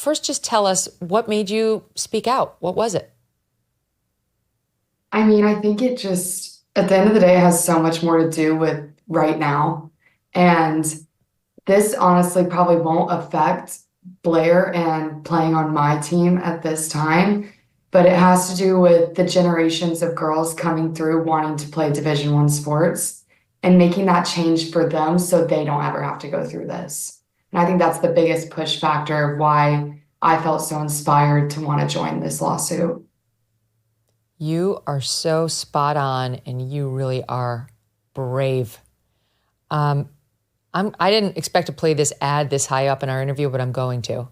first just tell us what made you speak out. What was it? I mean, I think it just, at the end of the day, has so much more to do with right now. And this honestly probably won't affect Blair and playing on my team at this time, but it has to do with the generations of girls coming through wanting to play Division I sports and making that change for them so they don't ever have to go through this. And I think that's the biggest push factor of why I felt so inspired to want to join this lawsuit. You are so spot on, and you really are brave. I didn't expect to play this ad this high up in our interview, but I'm going to.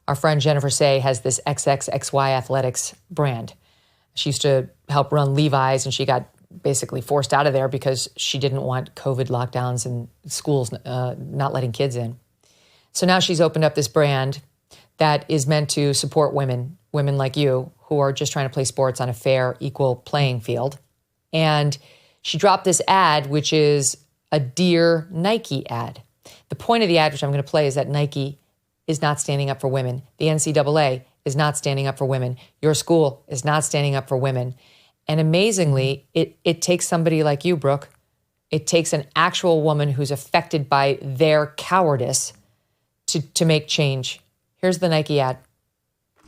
Our friend Jennifer Say has this XXXY Athletics brand. She used to help run Levi's, and she got basically forced out of there because she didn't want COVID lockdowns and schools not letting kids in. So now she's opened up this brand that is meant to support women like you, who are just trying to play sports on a fair, equal playing field. And she dropped this ad, which is a Dear Nike ad. The point of the ad, which I'm going to play, is that Nike is not standing up for women. The NCAA is not standing up for women. Your school is not standing up for women. And amazingly, it takes somebody like you, Brooke. It takes an actual woman who's affected by their cowardice to make change. Here's the Nike ad.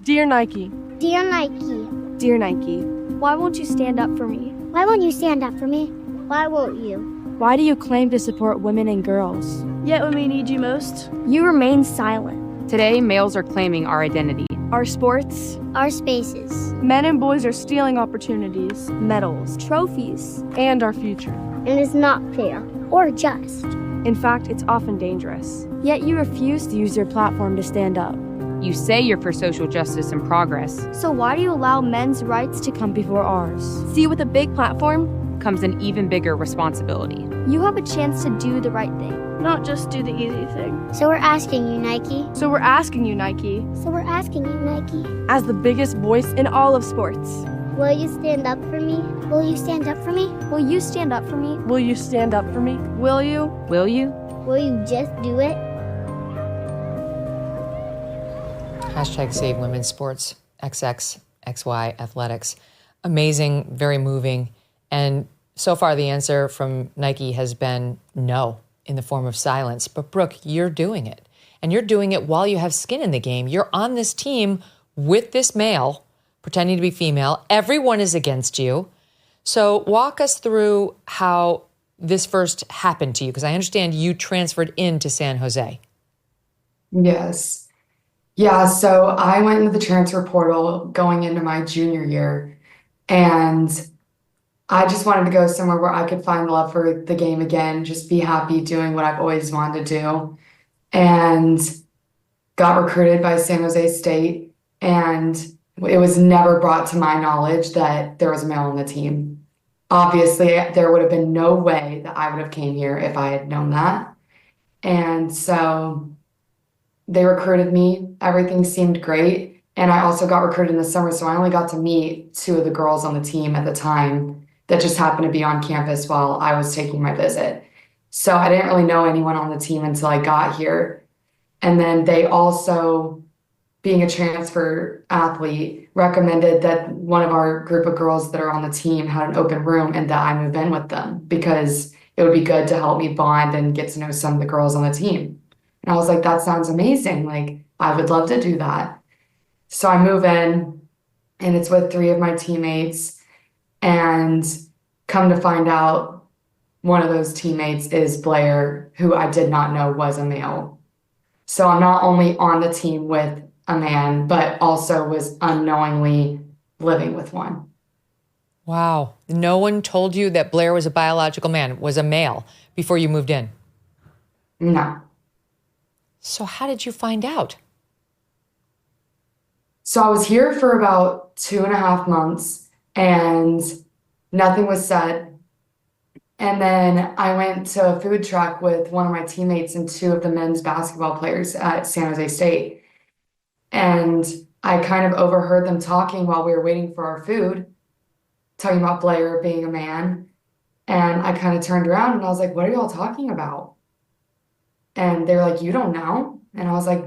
Dear Nike. Dear Nike. Dear Nike. Why won't you stand up for me? Why won't you stand up for me? Why won't you? Why do you claim to support women and girls? Yet when we need you most, you remain silent. Today, males are claiming our identity, our sports, our spaces. Men and boys are stealing opportunities, medals, trophies, and our future. And it's not fair or just. In fact, it's often dangerous. Yet you refuse to use your platform to stand up. You say you're for social justice and progress. So why do you allow men's rights to come before ours? See, with a big platform comes an even bigger responsibility. You have a chance to do the right thing, not just do the easy thing. So we're asking you, Nike. So we're asking you, Nike. So we're asking you, Nike. As the biggest voice in all of sports. Will you stand up for me? Will you stand up for me? Will you stand up for me? Will you stand up for me? Will you? Will you? Will you just do it? Hashtag Save Women's Sports, XXXY Athletics. Amazing, very moving. And so far the answer from Nike has been no, in the form of silence. But Brooke, you're doing it. And you're doing it while you have skin in the game. You're on this team with this male, pretending to be female. Everyone is against you. So walk us through how this first happened to you, because I understand you transferred into San Jose. Yes. Yeah, so I went into the transfer portal going into my junior year, and I just wanted to go somewhere where I could find love for the game again, just be happy doing what I've always wanted to do, and got recruited by San Jose State, and it was never brought to my knowledge that there was a male on the team. Obviously, there would have been no way that I would have came here if I had known that. And so they recruited me. Everything seemed great. And I also got recruited in the summer, so I only got to meet two of the girls on the team at the time that just happened to be on campus while I was taking my visit. So I didn't really know anyone on the team until I got here. And then they also, being a transfer athlete, recommended that one of our group of girls that are on the team had an open room and that I move in with them because it would be good to help me bond and get to know some of the girls on the team. And I was like, that sounds amazing. Like, I would love to do that. So I move in, and it's with three of my teammates. And come to find out, one of those teammates is Blair, who I did not know was a male. So I'm not only on the team with a man, but also was unknowingly living with one. Wow. No one told you that Blair was a biological man, was a male, before you moved in? No. So how did you find out? So I was here for about 2.5 months and nothing was said. And then I went to a food truck with one of my teammates and two of the men's basketball players at San Jose State. And I kind of overheard them talking while we were waiting for our food, talking about Blair being a man. And I kind of turned around and I was like, what are y'all talking about? And they were like, you don't know? And I was like,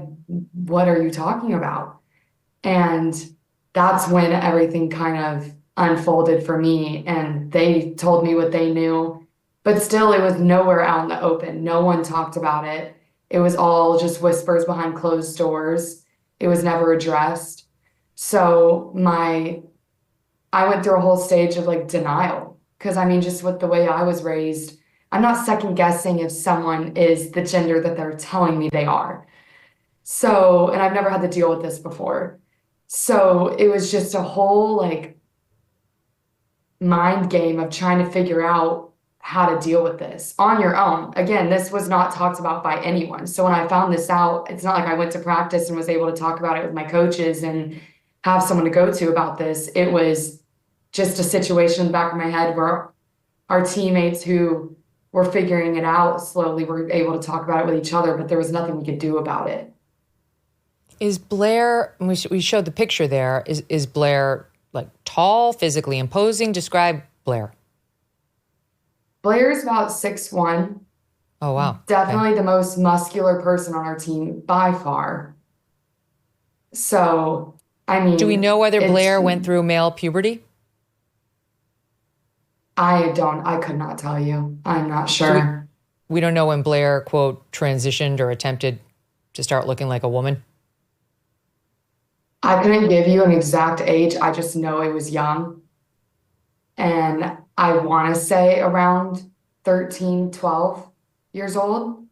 what are you talking about? And that's when everything kind of unfolded for me, and they told me what they knew, but still it was nowhere out in the open. No one talked about it. It was all just whispers behind closed doors. It was never addressed. So I went through a whole stage of like denial, because I mean, just with the way I was raised, I'm not second guessing if someone is the gender that they're telling me they are. So, and I've never had to deal with this before. So it was just a whole like mind game of trying to figure out how to deal with this on your own. Again, this was not talked about by anyone. So when I found this out, it's not like I went to practice and was able to talk about it with my coaches and have someone to go to about this. It was just a situation in the back of my head where our teammates who were figuring it out slowly were able to talk about it with each other, but there was nothing we could do about it. Is Blair, we showed the picture there, is Blair like tall, physically imposing? Describe Blair. Blair's about 6'1". Oh, wow. Definitely the most muscular person on our team by far. So, I mean, do we know whether Blair went through male puberty? I could not tell you. I'm not sure. We don't know when Blair, quote, transitioned or attempted to start looking like a woman? I couldn't give you an exact age. I just know it was young. And I want to say around 13, 12 years old.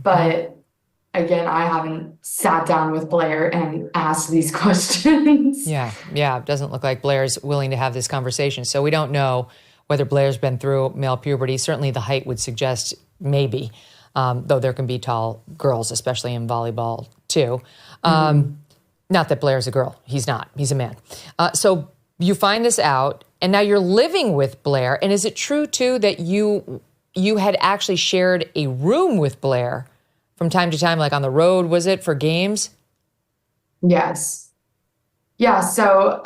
But again, I haven't sat down with Blair and asked these questions. Yeah. It doesn't look like Blair's willing to have this conversation. So we don't know whether Blair's been through male puberty. Certainly the height would suggest maybe, though there can be tall girls, especially in volleyball too. Not that Blair's a girl. He's not. He's a man. So you find this out, and now you're living with Blair. And is it true, too, that you had actually shared a room with Blair from time to time, like on the road, was it, for games? Yes. Yeah, so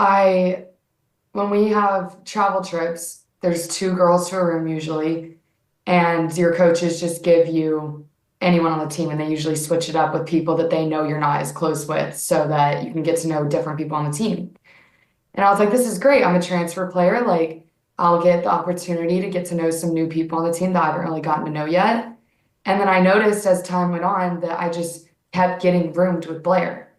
when we have travel trips, there's 2 girls to a room usually, and your coaches just give you anyone on the team, and they usually switch it up with people that they know you're not as close with so that you can get to know different people on the team. And I was like, this is great. I'm a transfer player. Like, I'll get the opportunity to get to know some new people on the team that I haven't really gotten to know yet. And then I noticed as time went on that I just kept getting roomed with Blair,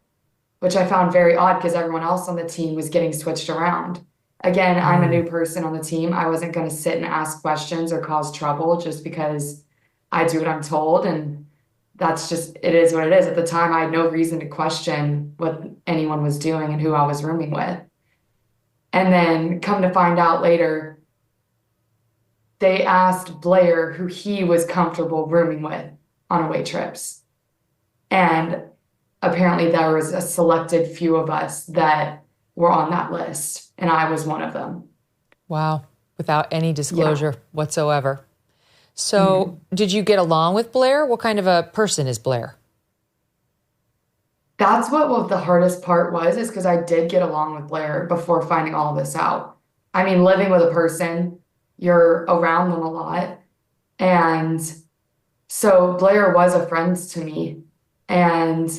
which I found very odd because everyone else on the team was getting switched around. Again, I'm a new person on the team. I wasn't going to sit and ask questions or cause trouble just because I do what I'm told, and that's just, it is what it is. At the time, I had no reason to question what anyone was doing and who I was rooming with. And then come to find out later, they asked Blair who he was comfortable rooming with on away trips. And apparently there was a selected few of us that were on that list, and I was one of them. Wow, without any disclosure whatsoever. So did you get along with Blair? What kind of a person is Blair? That's what the hardest part was, is because I did get along with Blair before finding all of this out. I mean, living with a person, you're around them a lot. And so Blair was a friend to me. And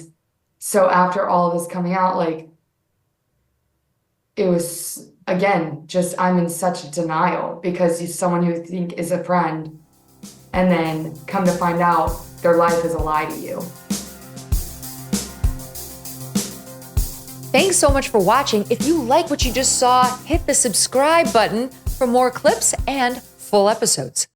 so after all of this coming out, like, it was, again, just I'm in such denial because he's someone who you think is a friend, and then come to find out their life is a lie to you. Thanks so much for watching. If you like what you just saw, hit the subscribe button for more clips and full episodes.